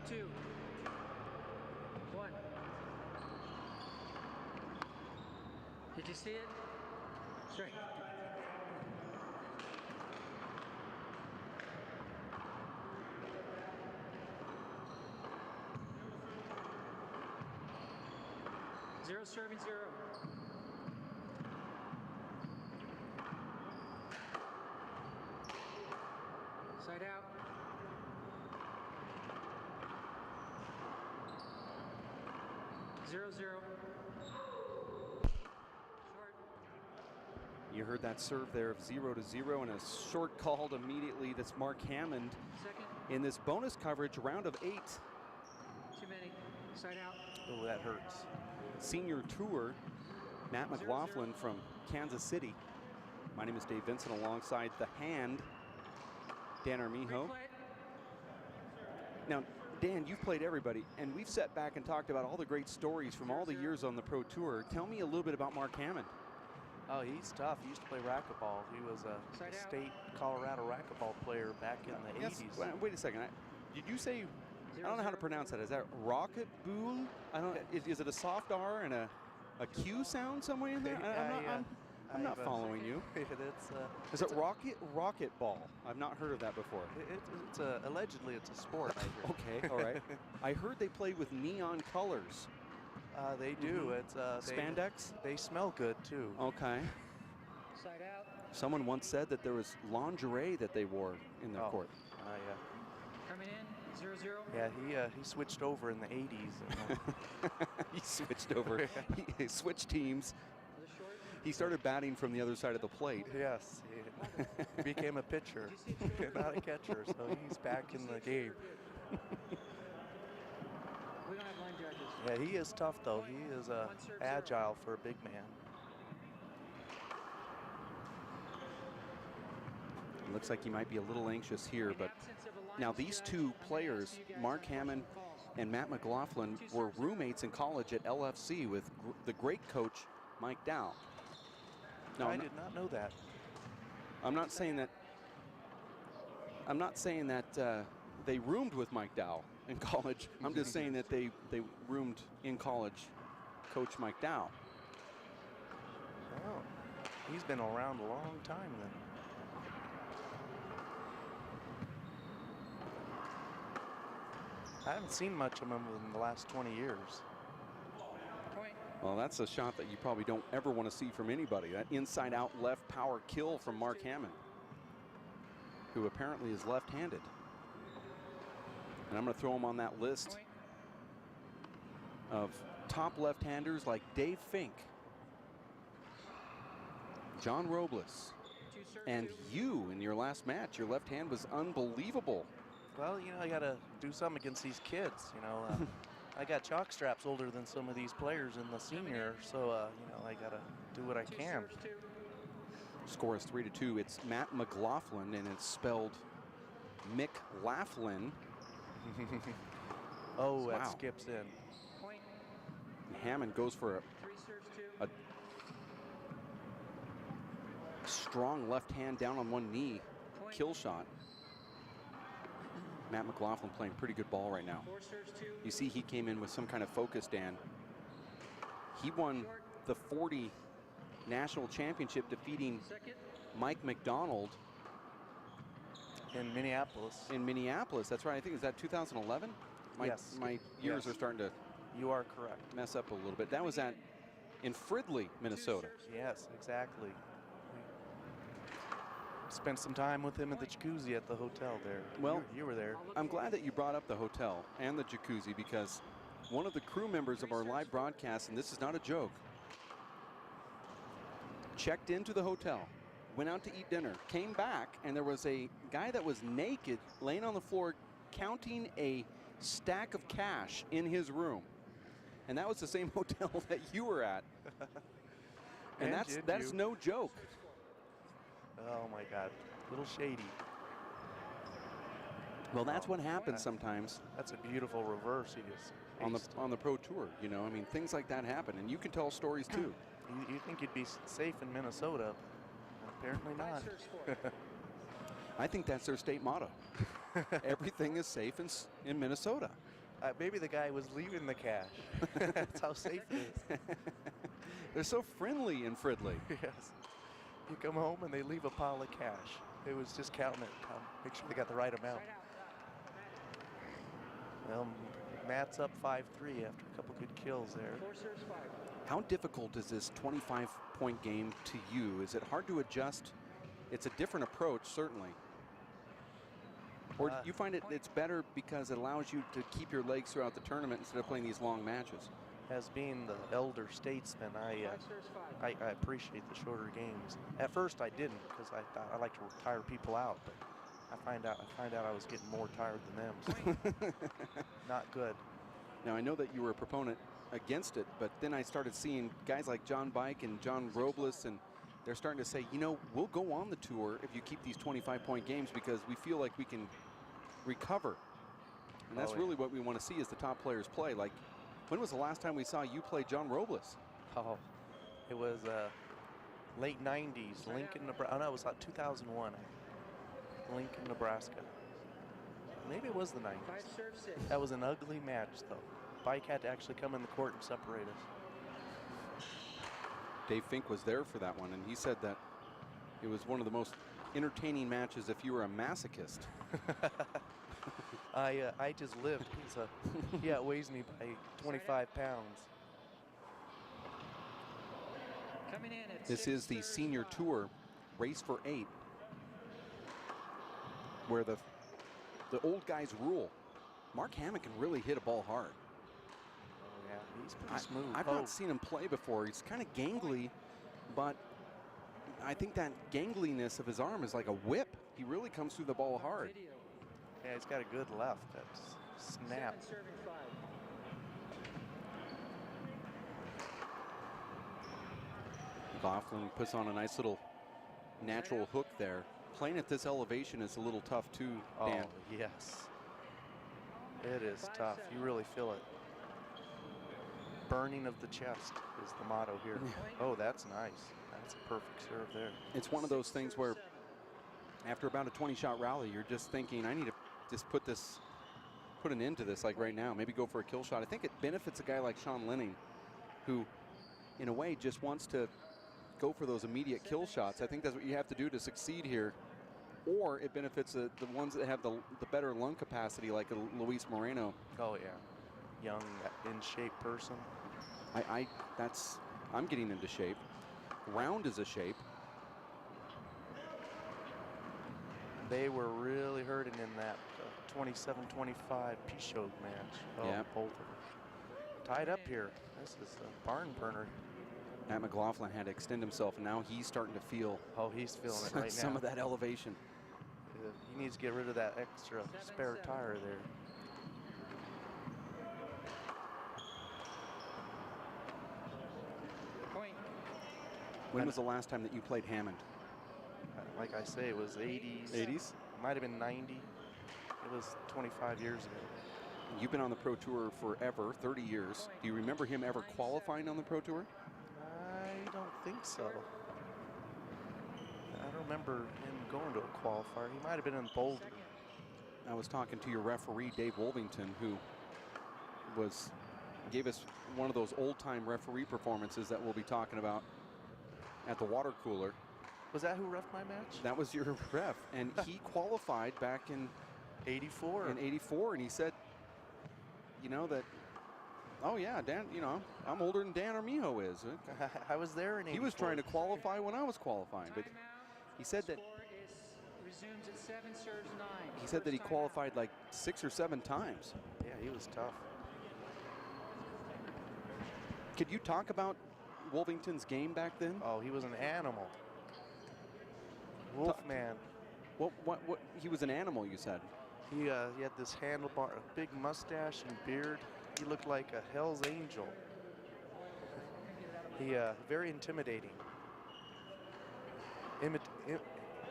2, 1. Did you see it? Straight. Zero serving 0. Side out. Zero, 0. Short. You heard that serve there of 0-0 and a short called immediately. That's Mark Hammond. Second. In this bonus coverage, round of 8. Too many. Side out. Oh, that hurts. Senior tour, Matt McLaughlin from Kansas City. My name is Dave Vincent alongside the Hand, Dan Armijo. Now, Dan, you've played everybody, and we've sat back and talked about all the great stories from all the years on the Pro Tour. Tell me a little bit about Mark Hammond. Oh, he's tough. He used to play racquetball. He was a state Colorado racquetball player back in the 80s. Wait a second. Did you say, I don't know how to pronounce that. Is that rocket bool? I don't. Is it a soft R and a Q sound somewhere in there? I'm not following you. Is it rocket ball? I've not heard of that before. It's allegedly it's a sport. Okay, all right. I heard they play with neon colors. They do. It's spandex. They smell good too. Okay. Side out. Someone once said that there was lingerie that they wore in their court. Yeah. Coming in. 0-0. Yeah, he switched over in the 80s. He switched over. He switched teams. He started batting from the other side of the plate. Yes, he became a pitcher, not a catcher, so he's back in the game. We don't have line judges. Yeah, he is tough though. He is agile for a big man. It looks like he might be a little anxious here, but now these two players, Mark Hammond and Matt McLaughlin, were roommates in college at LFC with the great coach Mike Dow. No, I did not know that. I'm not saying that. They roomed with Mike Dow in college. I'm just saying that they roomed in college, Coach Mike Dow. Oh, he's been around a long time then. I haven't seen much of him in the last 20 years. Well, that's a shot that you probably don't ever want to see from anybody. That inside-out left power kill from Mark Hammond, who apparently is left-handed. And I'm going to throw him on that list of top left-handers like Dave Fink, John Robles, and you in your last match. Your left hand was unbelievable. Well, you know, I got to do something against these kids, you know. I got chalk straps older than some of these players in the senior, so, you know, I got to do what I can. Score is 3-2. It's Matt McLaughlin, and it's spelled McLaughlin. Oh, that skips in. Hammond goes for a strong left hand down on one knee, kill shot. Matt McLaughlin playing pretty good ball right now. You see he came in with some kind of focus, Dan. He won the 40 national championship defeating Mike McDonald. In Minneapolis. In Minneapolis, that's right. I think, is that 2011? Yes. My years are starting to You are correct. Mess up a little bit. That was in Fridley, Minnesota. Yes, exactly. Spent some time with him at the jacuzzi at the hotel there. Well, you were there. I'm glad that you brought up the hotel and the jacuzzi, because one of the crew members of our live broadcast, and this is not a joke, checked into the hotel, went out to eat dinner, came back, and there was a guy that was naked laying on the floor counting a stack of cash in his room. And that was the same hotel that you were at. And that's no joke. Oh my God, a little shady. Well, that's what happens sometimes. That's a beautiful reverse he just on the Pro Tour, you know. I mean, things like that happen, and you can tell stories too. You think you'd be safe in Minnesota? Apparently not. I think that's their state motto. Everything is safe in Minnesota. Maybe the guy was leaving the cash. That's how safe it is. They're so friendly and Fridley. Yes. You come home and they leave a pile of cash. It was just counting it. Make sure they got the right amount. Well, Matt's up 5-3 after a couple good kills there. How difficult is this 25-point game to you? Is it hard to adjust? It's a different approach, certainly. Or do you find it's better because it allows you to keep your legs throughout the tournament instead of playing these long matches? As being the elder statesman, I appreciate the shorter games. At first, I didn't because I thought I like to tire people out, but I find out I was getting more tired than them. So not good. Now I know that you were a proponent against it, but then I started seeing guys like John Bike and John Robles, and they're starting to say, you know, we'll go on the tour if you keep these 25-point games because we feel like we can recover. And that's really what we want to see is the top players play. Like, when was the last time we saw you play John Robles? Oh, it was late 90s, Lincoln, Nebraska. Oh, no, it was like 2001. Lincoln, Nebraska. Maybe it was the 90s. That was an ugly match, though. Bike had to actually come in the court and separate us. Dave Fink was there for that one, and he said that it was one of the most entertaining matches if you were a masochist. I just lived. He outweighs me by 25 pounds. This is the senior tour race for 8, where the old guys rule. Mark Hammond can really hit a ball hard. Oh, yeah, he's pretty smooth. I've not seen him play before. He's kind of gangly, but I think that gangliness of his arm is like a whip. He really comes through the ball hard. Yeah, he's got a good left. That's snap. McLaughlin puts on a nice little natural hook there. Playing at this elevation is a little tough too, Dan. Oh, yes. It is tough. You really feel it. Burning of the chest is the motto here. Oh, that's nice. That's a perfect serve there. It's one of those things where after about a 20-shot rally, you're just thinking, I need to just put an end to this like right now. Maybe go for a kill shot. I think it benefits a guy like Sean Lenning, who in a way just wants to go for those immediate kill shots. I think that's what you have to do to succeed here. Or it benefits the ones that have the better lung capacity, like a Luis Moreno. Oh yeah, young, in shape person. I'm getting into shape. Round is a shape. They were really hurting in that 27-25 P-Show match. Oh, yeah. Boulder. Tied up here. This is a barn burner. Matt McLaughlin had to extend himself, and now he's starting to feel. Oh, he's feeling it right now. Some of that elevation. He needs to get rid of that extra spare tire there. When was the last time that you played Hammond? Like I say, it was 80s. 80s? Might have been 90. It was 25 years ago. You've been on the Pro Tour forever, 30 years. Do you remember him ever qualifying on the Pro Tour? I don't think so. I don't remember him going to a qualifier. He might have been in Boulder. I was talking to your referee, Dave Wolvington, who gave us one of those old-time referee performances that we'll be talking about at the water cooler. Was that who reffed my match? That was your ref, and he qualified back in 84. In 84, and he said, you know, that, oh yeah, Dan, you know, I'm older than Dan Armijo is. I was there in 84. He was trying to qualify when I was qualifying, but he said that he qualified like 6 or 7 times. Yeah, he was tough. Could you talk about Wolvington's game back then? Oh, he was an animal. Wolfman. What? He was an animal, you said? He had this handlebar, a big mustache and beard. He looked like a Hell's Angel. He very intimidating.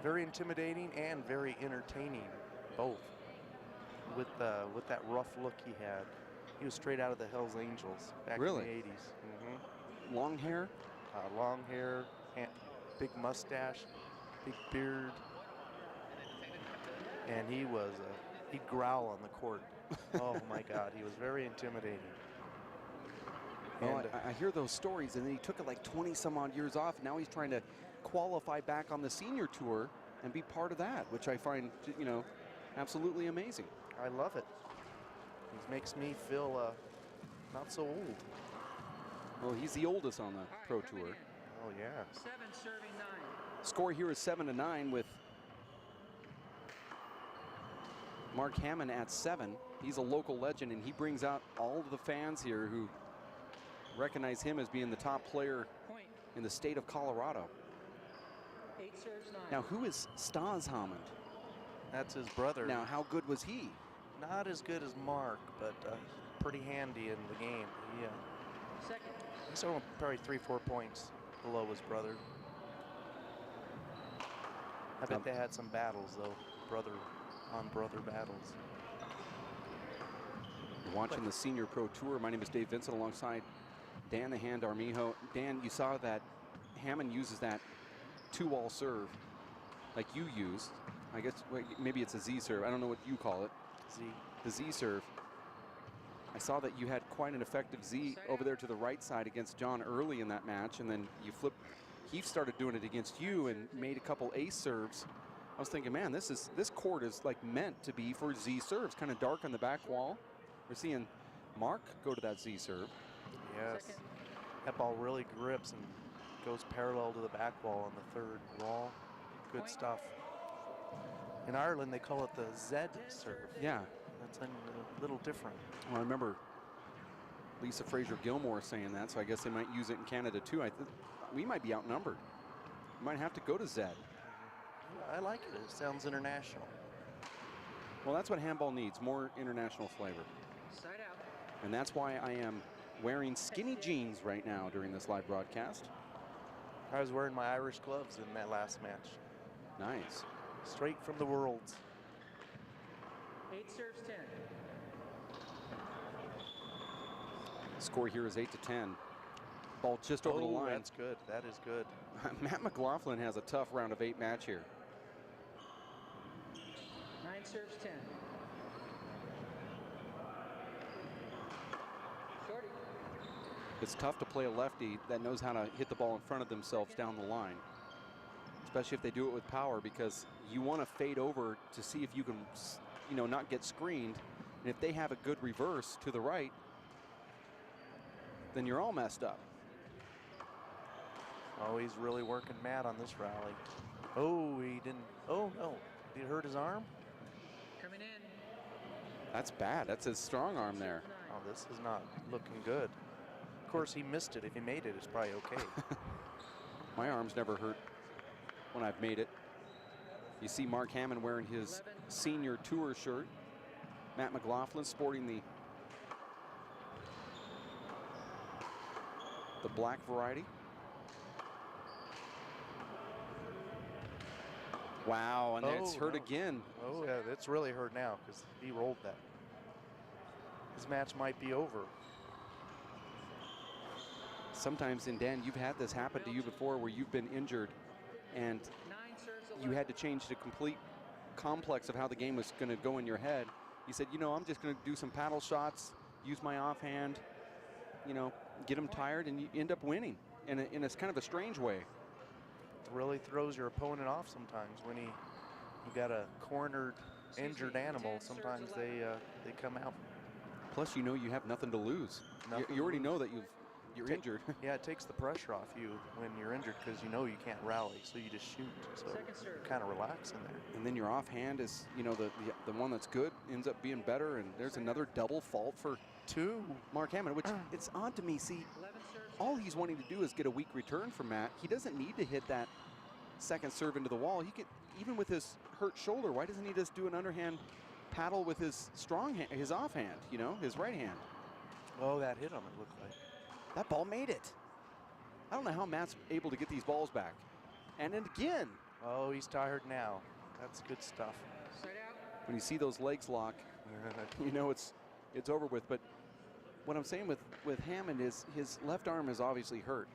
Very intimidating and very entertaining, both. With that rough look he had. He was straight out of the Hell's Angels back in the 80s. Mm-hmm. Long hair? Long hair, big mustache, big beard. And he was He'd growl on the court. Oh my God, he was very intimidating. Well, And, I hear those stories, and then he took it like 20 some odd years off. Now he's trying to qualify back on the senior tour and be part of that, which I find, you know, absolutely amazing. I love it. He makes me feel not so old. Well, he's the oldest on the pro tour. Oh yeah. 7 serving 9. Score here is 7-9 with Mark Hammond at 7. He's a local legend, and he brings out all of the fans here who recognize him as being the top player Point. in the state of Colorado. 8 serves 9. Now, who is Stas Hammond? That's his brother. Now, how good was he? Not as good as Mark, but pretty handy in the game. Yeah. Second. He's only probably 3-4 points below his brother. I bet they had some battles though, brother on brother battles. Watching the senior pro tour, my name is Dave Vincent alongside Dan the Hand Armijo. Dan, you saw that Hammond uses that 2-wall serve like you used. I guess maybe it's a Z serve. I don't know what you call it. Z. The Z serve. I saw that you had quite an effective Z over there to the right side against John early in that match, and then you flipped. He started doing it against you and made a couple ace serves. I was thinking, man, this court is like meant to be for Z serves. Kind of dark on the back wall. We're seeing Mark go to that Z serve. Yes. That ball really grips and goes parallel to the back wall on the third wall. Good stuff. In Ireland, they call it the Z serve. Yeah. That's a little different. Well, I remember Lisa Fraser-Gilmore saying that, so I guess they might use it in Canada too. We might be outnumbered. We might have to go to Z. I like it. It sounds international. Well, that's what handball needs, more international flavor. Side out. And that's why I am wearing skinny jeans right now during this live broadcast. I was wearing my Irish gloves in that last match. Nice. Straight from the Worlds. 8 serves 10. Score here is 8-10. Ball just over the line. That's good. That is good. Matt McLaughlin has a tough round of 8 match here. 9 serves 10. Shorty. It's tough to play a lefty that knows how to hit the ball in front of themselves down the line, especially if they do it with power, because you want to fade over to see if you can, you know, not get screened. And if they have a good reverse to the right, then you're all messed up. Oh, he's really working Matt on this rally. Oh, he didn't. Oh, no. Did he hurt his arm? Coming in. That's bad. That's his strong arm there. Oh, this is not looking good. Of course, he missed it. If he made it, it's probably okay. My arm's never hurt when I've made it. You see Mark Hammond wearing his senior tour shirt. Matt McLaughlin sporting the black variety. Wow, and it's hurt again. Oh, yeah, it's really hurt now because he rolled that. This match might be over. Sometimes, and Dan, you've had this happen to you before where you've been injured and you had to change the complete complex of how the game was going to go in your head. You said, you know, I'm just going to do some paddle shots, use my offhand, you know, get them tired, and you end up winning in a kind of a strange way. It really throws your opponent off sometimes when you got a cornered, injured animal. Sometimes they come out. Plus, you know, you have nothing to lose. You already know that you're injured. Yeah, it takes the pressure off you when you're injured because you know you can't rally, so you just shoot. So you kind of relax in there. And then your offhand is, you know, the one that's good ends up being better, and there's another double fault for 2. Mark Hammond, which it's odd to me. See, all he's wanting to do is get a weak return from Matt. He doesn't need to hit that second serve into the wall. He could, even with his hurt shoulder, why doesn't he just do an underhand paddle with his strong hand, his offhand, you know, his right hand? Oh, that hit him, it looked like. That ball made it. I don't know how Matt's able to get these balls back. And then again. Oh, he's tired now. That's good stuff. When you see those legs lock, you know it's over with. But what I'm saying with Hammond is his left arm is obviously hurt.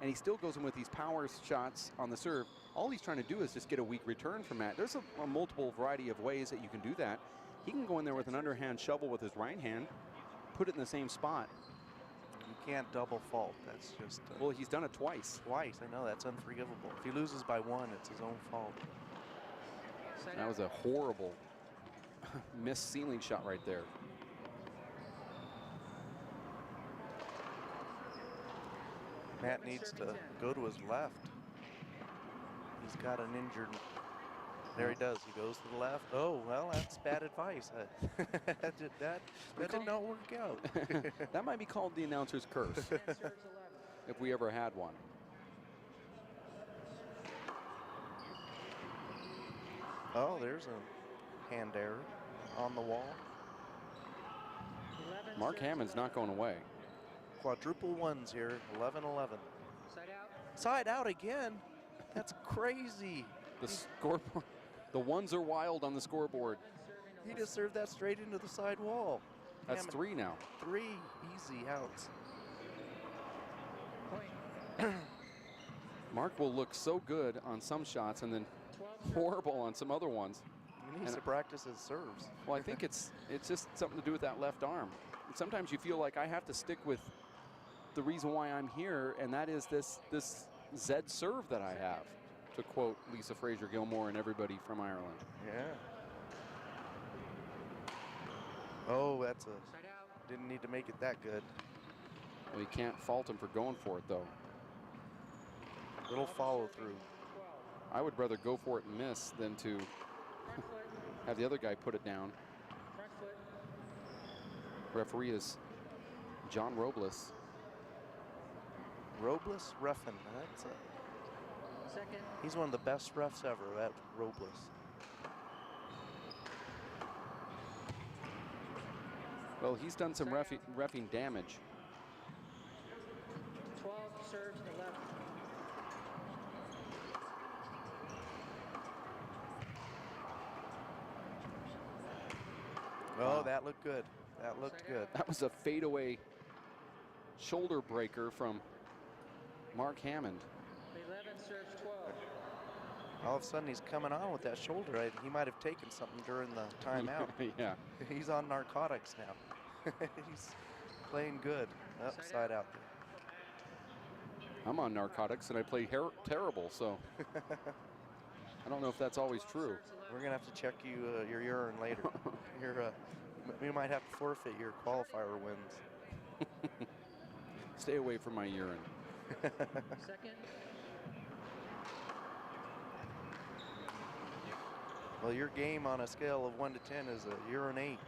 And he still goes in with these power shots on the serve. All he's trying to do is just get a weak return from Matt. There's a multiple variety of ways that you can do that. He can go in there with an underhand shovel with his right hand, put it in the same spot. You can't double fault. That's just... well, he's done it twice. Twice, I know. That's unforgivable. If he loses by one, it's his own fault. That was a horrible missed ceiling shot right there. Matt needs to go to his left. He's got an injured... There he does. He goes to the left. Oh, well, that's bad advice. that did not work out. That might be called the announcer's curse, if we ever had one. Oh, there's a hand error on the wall. Mark Hammond's not going away. Quadruple ones here, 11-11. Side out. Side out again? That's crazy. The scoreboard, the ones are wild on the scoreboard. He just served that straight into the side wall. That's Hammond, 3 now. 3 easy outs. Mark will look so good on some shots and then horrible on some other ones. He needs to practice his serves. Well, I think it's just something to do with that left arm. And sometimes you feel like I have to stick with the reason why I'm here, and that is this Z serve that I have, to quote Lisa Fraser-Gilmore and everybody from Ireland. Yeah. Oh, that's a... Didn't need to make it that good. Well, you can't fault him for going for it, though. Little follow through. I would rather go for it and miss than to have the other guy put it down. Referee is John Robles. Robles Ruffin. That's a... He's one of the best refs ever, that Robles. Well, he's done some reffing damage. 12 serves, 11. Oh, that looked good. That looked good. That was a fadeaway shoulder breaker from Mark Hammond. 11 serves, 12. All of a sudden, he's coming on with that shoulder. He might have taken something during the timeout. Yeah. He's on narcotics now. He's playing good. Upside out there. I'm on narcotics and I play terrible, so I don't know if that's always true. We're gonna have to check your urine later. We might have to forfeit your qualifier wins. Stay away from my urine. Second. Well, your game on a scale of 1 to 10 is a urinate.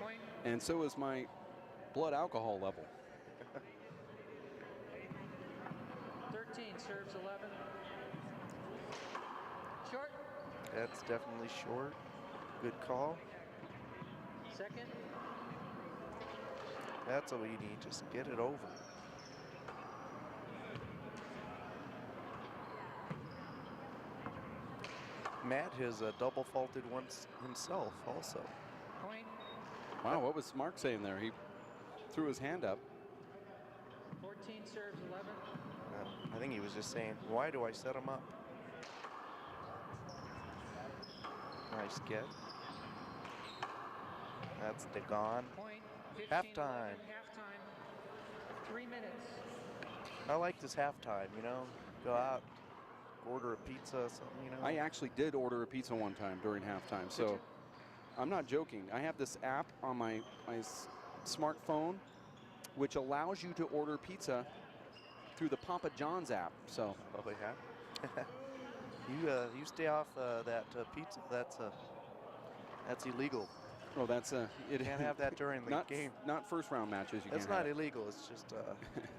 Point. And so is my blood alcohol level. 13 serves, 11. Short. That's definitely short. Good call. Second. That's all you need. Just get it over. Matt has double faulted once himself also. Point. Wow, what was Mark saying there? He threw his hand up. 14 serves, 11. I think he was just saying, why do I set him up? Nice get. That's Dagon. Point. 15, Halftime. 11, halftime. 3 minutes. I like this halftime, you know, go out, order a pizza, something, you know. I actually did order a pizza one time during halftime, so I'm not joking. I have this app on my smartphone which allows you to order pizza through the Papa John's app. So. Oh yeah. You stay off that pizza. That's illegal. Oh, that's you can't have that during the game. Not first round matches. It's not illegal. It's just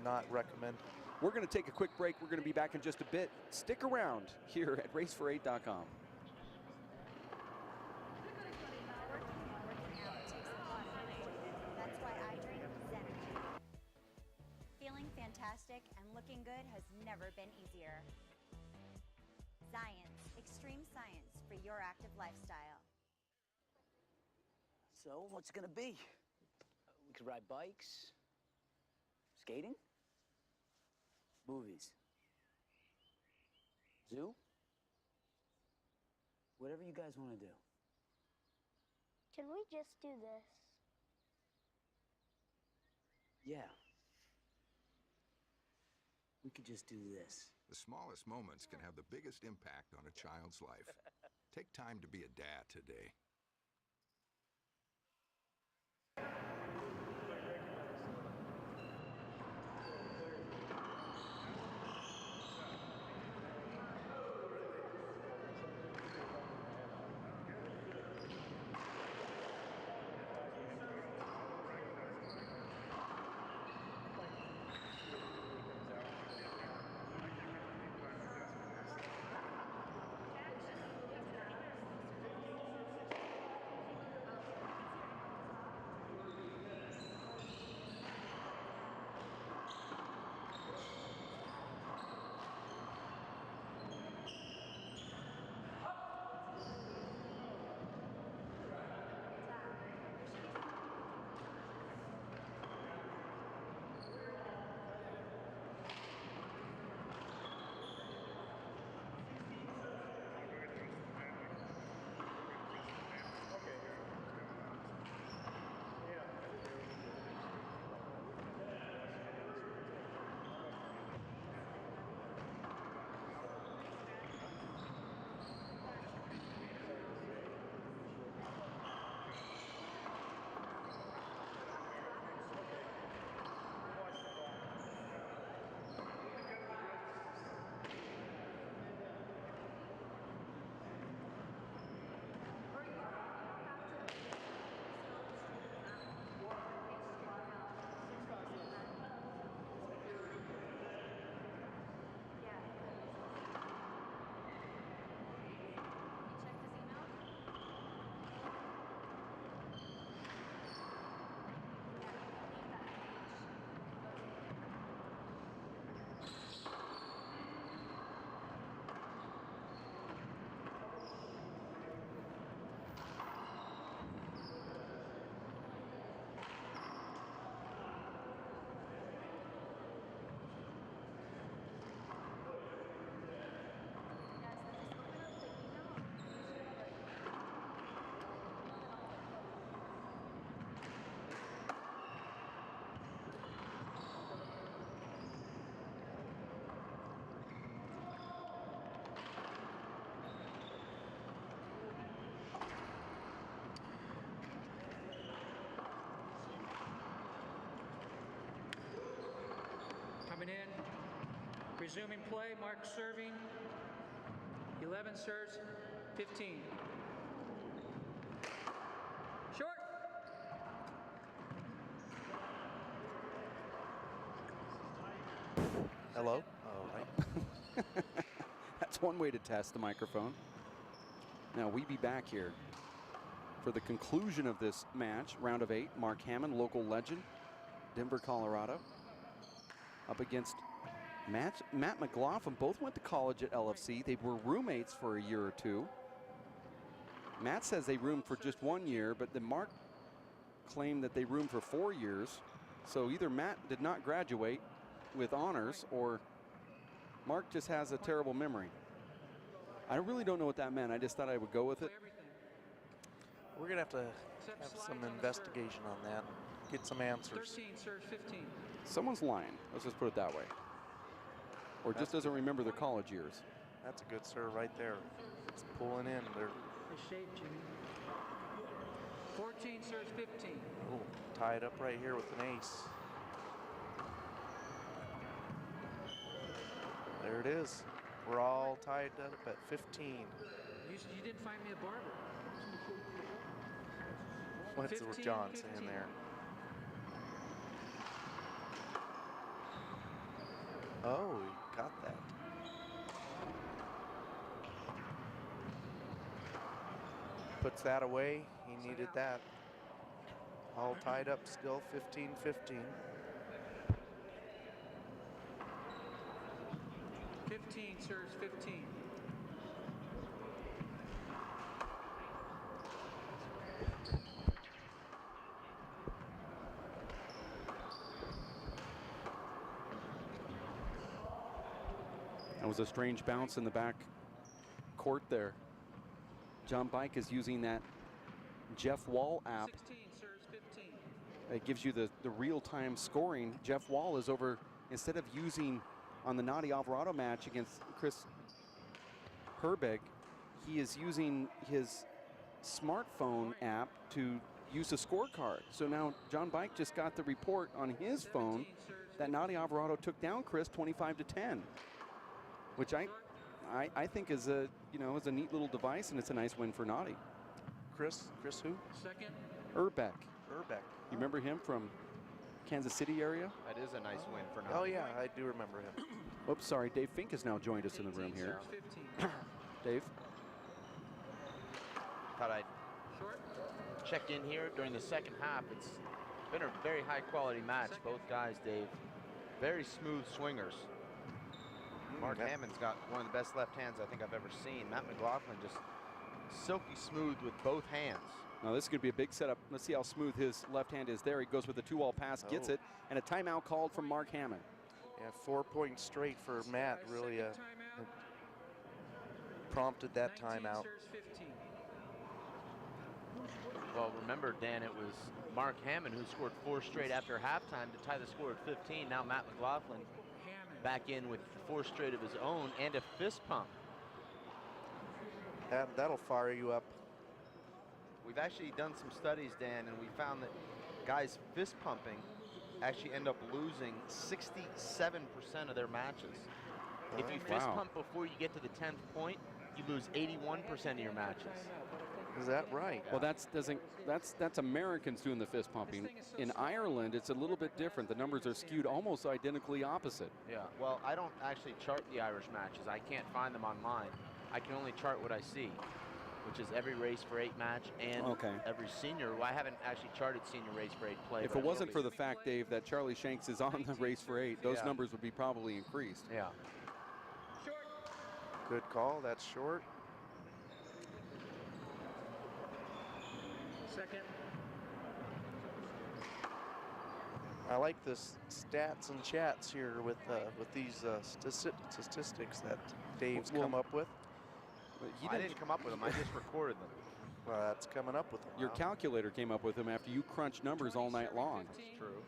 not recommended. We're going to take a quick break. We're going to be back in just a bit. Stick around here at racefor8.com. That's why I drink Zenergy. Feeling fantastic and looking good has never been easier. Science, extreme science for your active lifestyle. So, what's it gonna be? We could ride bikes, skating, movies, zoo, whatever you guys want to do. Can we just do this? Yeah. We could just do this. The smallest moments can have the biggest impact on a child's life. Take time to be a dad today. Coming in, resuming play, Mark serving, 11 serves, 15. Short. Hello? All right. That's one way to test the microphone. Now we be back here for the conclusion of this match, round of 8. Mark Hammond, local legend, Denver, Colorado, up against Matt McLaughlin. Both went to college at LFC. They were roommates for a year or two. Matt says they roomed for just 1 year, but then Mark claimed that they roomed for 4 years. So either Matt did not graduate with honors or Mark just has a terrible memory. I really don't know what that meant. I just thought I would go with it. We're going to have some investigation on that, get some answers. 13 serves, 15. Someone's lying. Let's just put it that way. Or just doesn't remember their college years. That's a good serve right there. It's pulling in. They're Shape, Jimmy. 14 serves, 15. tied up right here with an ace. There it is. We're all tied up at 15. You didn't find me a barber. What's 15, Johnson 15. in there? Oh, he got that. Puts that away. He needed that. All tied up still, 15-15. 15 serves, 15. That was a strange bounce in the back court there. John Bike is using that Jeff Wall app. 16 serves 15. It gives you the real-time scoring. Jeff Wall is over, instead of using on the Nadi Alvarado match against Chris Herbeck, he is using his smartphone app to use a scorecard. So now John Bike just got the report on his phone that Nadi Alvarado took down Chris 25-10, which I think is a is a neat little device, and it's a nice win for Nadi. Chris who? Second. Herbeck. Herbeck. You remember him from Kansas City area? That is a nice win for Nadi. Oh yeah, I do remember him. Oops, sorry. Dave Fink has now joined us in the room here. Serves 15. Dave. Thought I'd Short. check in here during the second half. It's been a very high quality match. Both guys, Dave, very smooth swingers. Mark Hammond's got one of the best left hands I think I've ever seen. Matt McLaughlin just silky smooth with both hands. Now this is going to be a big setup. Let's see how smooth his left hand is there. He goes with a 2-all pass, gets it, and a timeout called from Mark Hammond. Yeah, 4 points straight for Matt. Really prompted that 19 timeout. serves 15. Well, remember, Dan, it was Mark Hammond who scored 4 straight after halftime to tie the score at 15. Now Matt McLaughlin Hammond. back in with 4 straight of his own and a fist pump. That'll fire you up. We've actually done some studies, Dan, and we found that guys fist pumping actually end up losing 67% of their matches. If you fist pump before you get to the 10th point, you lose 81% of your matches. Is that right? Well, that's Americans doing the fist pumping. In Ireland, it's a little bit different. The numbers are skewed almost identically opposite. Yeah, well, I don't actually chart the Irish matches. I can't find them online. I can only chart what I see, which is every race for 8 match and every senior. Well, I haven't actually charted senior race for 8 play. If it wasn't for the fact, Dave, that Charlie Shanks is on the race for 8, those numbers would be probably increased. Yeah. Good call. That's short. Second. I like the stats and chats here with these statistics that Dave's come up with. I didn't come up with them. I just recorded them. Well, that's coming up with them. Your calculator came up with them after you crunched numbers all night long. That's true.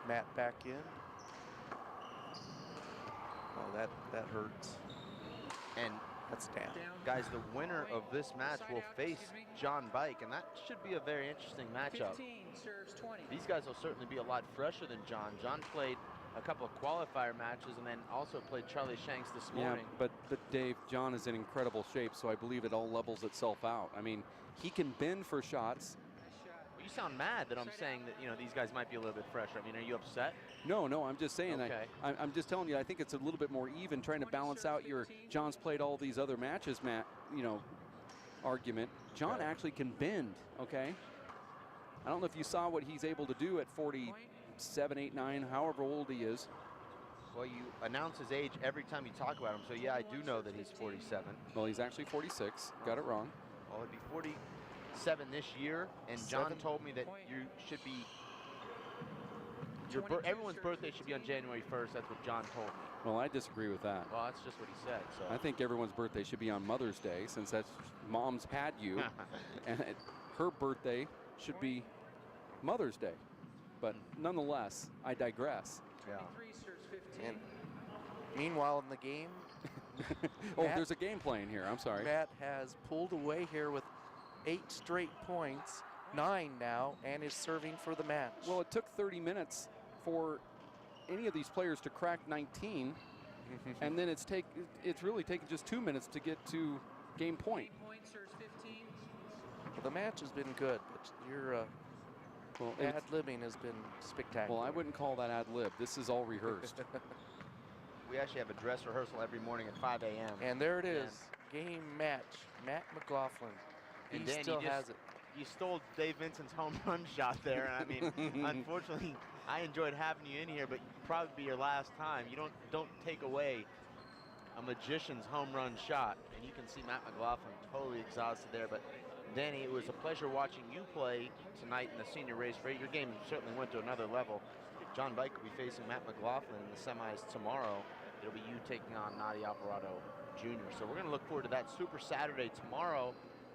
Matt back in. Oh, that hurts. And that's down. Guys, the winner of this match will face John Bike, and that should be a very interesting matchup. 15 serves 20. These guys will certainly be a lot fresher than John. John played a couple of qualifier matches and then also played Charlie Shanks this morning. Yeah, but Dave, John is in incredible shape, so I believe it all levels itself out. I mean, he can bend for shots. Well, you sound mad that I'm saying that these guys might be a little bit fresher. I mean, are you upset? No, I'm just saying Okay. I'm just telling you, I think it's a little bit more even, trying to balance out your John's played all these other matches, Matt, argument. John actually can bend, okay? I don't know if you saw what he's able to do at 47, 8, 9, however old he is. Well, you announce his age every time you talk about him, so yeah, I do know that he's 47. Well, he's actually 46. Got it wrong. Well, he'd be 47 this year, and John told me that you should be. Everyone's birthday should be on January 1st. That's what John told me. Well, I disagree with that. Well, that's just what he said. So I think everyone's birthday should be on Mother's Day, since that's Mom's had you, and her birthday should be Mother's Day. But nonetheless, I digress. Yeah. 23 serves 15. And meanwhile, in the game, there's a game playing here. I'm sorry. Matt has pulled away here with 8 straight points, 9 now, and is serving for the match. Well, it took 30 minutes for any of these players to crack 19, and then it's really taken just 2 minutes to get to game point. 8 points serves 15. Well, the match has been good, but your ad-libbing has been spectacular. Well, I wouldn't call that ad-lib. This is all rehearsed. We actually have a dress rehearsal every morning at 5 a.m. And there it is, game match. Matt McLaughlin. He Dan, still has it. You stole Dave Vincent's home run shot there. I mean, unfortunately, I enjoyed having you in here, but it'd probably be your last time. You don't take away a magician's home run shot, and you can see Matt McLaughlin totally exhausted there. But Danny, it was a pleasure watching you play tonight in the senior race for 8. Your game certainly went to another level. John Bike will be facing Matt McLaughlin in the semis tomorrow. It'll be you taking on Nadi Alvarado Jr. So we're going to look forward to that Super Saturday tomorrow.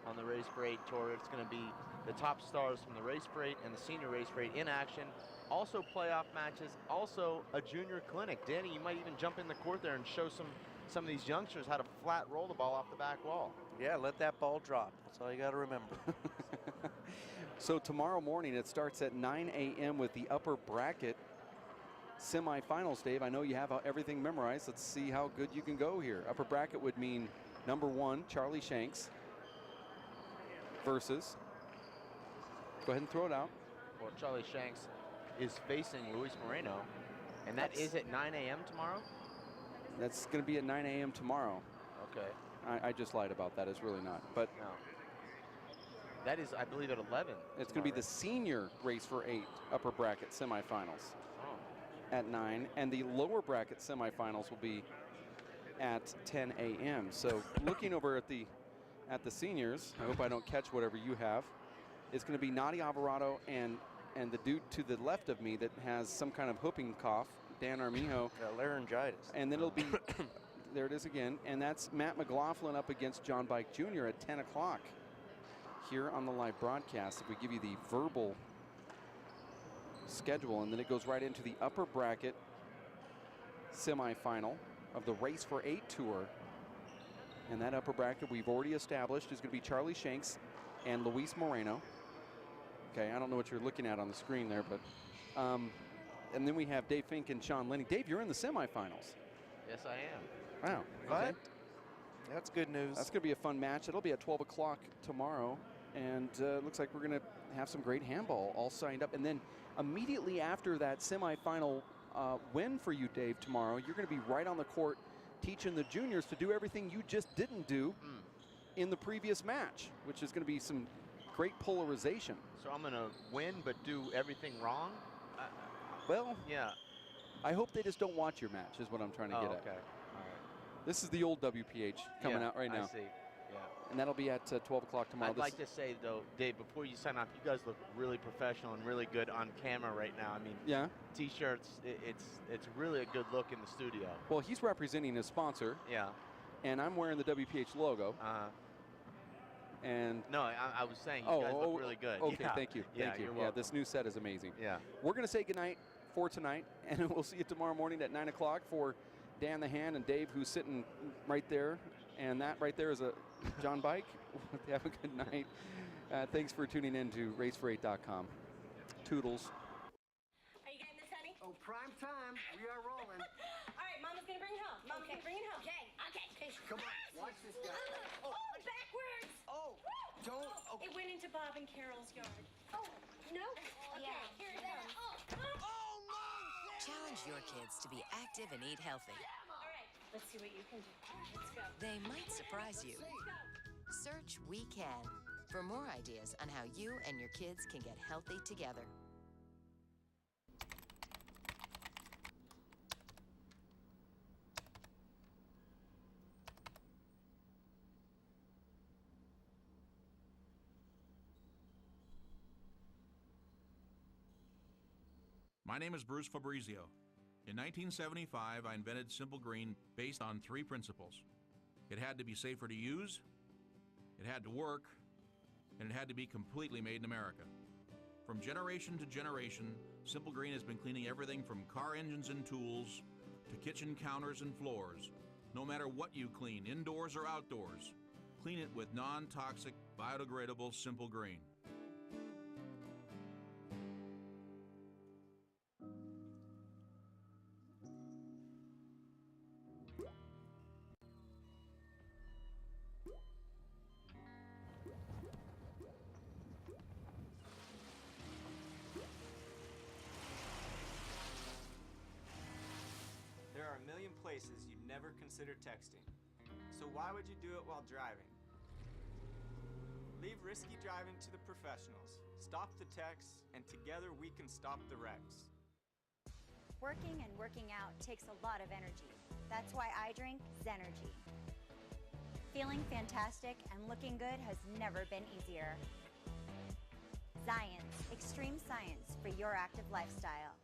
on the Race for 8 Tour. It's going to be the top stars from the Race for 8 and the Senior Race for 8 in action. Also playoff matches, also a junior clinic. Danny, you might even jump in the court there and show some of these youngsters how to flat roll the ball off the back wall. Yeah, let that ball drop. That's all you got to remember. So tomorrow morning it starts at 9 a.m. with the upper bracket semifinals. Dave, I know you have everything memorized. Let's see how good you can go here. Upper bracket would mean number 1, Charlie Shanks versus, go ahead and throw it out. Well, Charlie Shanks is facing Luis Moreno, and is at 9 a.m. tomorrow? That's going to be at 9 a.m. tomorrow. Okay. I just lied about that. It's really not. But no. That is, I believe, at 11. It's going to be the senior Race for 8 upper bracket semifinals at 9, and the lower bracket semifinals will be at 10 a.m. So looking over at the seniors, I hope I don't catch whatever you have. It's going to be Nadi Alvarado and the dude to the left of me that has some kind of whooping cough, Dan Armijo. Laryngitis. And then it'll be, there it is again, and that's Matt McLaughlin up against John Bike Jr. at 10 o'clock. Here on the live broadcast, if we give you the verbal schedule, and then it goes right into the upper bracket semifinal of the Race for 8 Tour. And that upper bracket we've already established is going to be Charlie Shanks and Luis Moreno. Okay, I don't know what you're looking at on the screen there, but and then we have Dave Fink and Sean Lenny. Dave, you're in the semifinals. Yes, I am. Wow. What? Okay. That's good news. That's going to be a fun match. It'll be at 12 o'clock tomorrow. And looks like we're going to have some great handball all signed up. And then immediately after that semifinal win for you, Dave, tomorrow, you're going to be right on the court teaching the juniors to do everything you just didn't do in the previous match, which is going to be some great polarization. So I'm going to win but do everything wrong? Well, yeah. I hope they just don't watch your match is what I'm trying to get at. Okay. All right. This is the old WPH coming out right now. I see. Yeah. And that'll be at 12 o'clock tomorrow. I'd like to say, though, Dave, before you sign off, you guys look really professional and really good on camera right now. I mean, yeah, T-shirts, it's really a good look in the studio. Well, he's representing his sponsor. Yeah. And I'm wearing the WPH logo. And no, I was saying you guys look really good. Okay, yeah. thank you. Yeah, thank you. You're Yeah, welcome. this new set is amazing. Yeah. We're going to say goodnight for tonight, and we'll see you tomorrow morning at 9 o'clock for Dan the Hand and Dave, who's sitting right there. And that right there is a John Bike. Have a good night. Thanks for tuning in to racefor8.com. Toodles. Are you getting this, honey? Oh, prime time. We are rolling. All right, Mama's gonna bring it home. Mama's gonna bring it home. Okay. Come on, watch this guy. Oh, backwards. Oh, don't. Oh. It went into Bob and Carol's yard. Oh, no? Okay, here it goes. Oh, no! Challenge your kids to be active and eat healthy. All right, let's see what you can do. Let's go. They might surprise you. Search We Can for more ideas on how you and your kids can get healthy together. My name is Bruce Fabrizio. In 1975, I invented Simple Green based on 3 principles. It had to be safer to use, it had to work, and it had to be completely made in America. From generation to generation, Simple Green has been cleaning everything from car engines and tools to kitchen counters and floors. No matter what you clean, indoors or outdoors, clean it with non-toxic, biodegradable Simple Green. There are a million places you'd never consider texting. So why would you do it while driving? Leave risky driving to the professionals. Stop the texts, and together we can stop the wrecks. Working and working out takes a lot of energy. That's why I drink Zenergy. Feeling fantastic and looking good has never been easier. Science, extreme science for your active lifestyle.